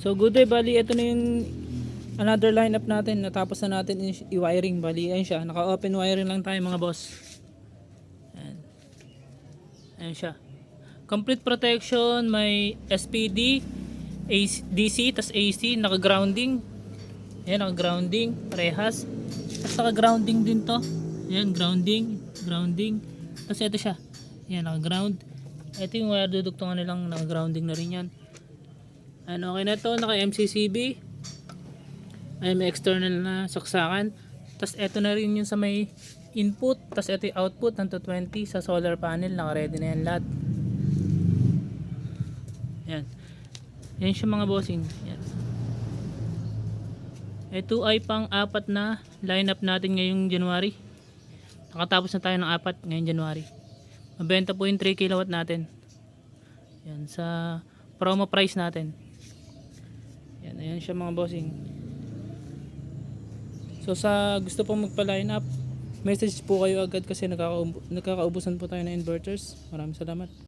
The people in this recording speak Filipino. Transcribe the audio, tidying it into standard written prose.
So good day, bali ito na yung another lineup natin. Natapos na natin i-wiring. Bali ayan siya, naka-open wiring lang tayo mga boss. Ayan. Ayan siya. Complete protection, may SPD, DC, tas AC, naka-grounding. Ayan, naka-grounding, parehas. Tas naka-grounding din to. Ayan, grounding. Tas ito siya. Ayan, naka-ground. Ito yung wire dudugtungan nilang naka-grounding na rin yan. Ano, okay na to, naka MCCB. Ay, may external na saksakan. Tas ito na rin yung sa may input. Tas ito yung output ng 220 sa solar panel. Naka ready na yan lahat. Yan. Yan siya mga bossing. Yan. Ito ay pang apat na lineup natin ngayong January. Nakatapos na tayo ng apat ngayong January. Mabenta po yung 3 kilowatt natin. Yan, sa promo price natin. Yan, ayan siya mga bossing. So sa gusto pong magpa-line up, message po kayo agad kasi nakakaubusan po tayo ng inverters. Maraming salamat.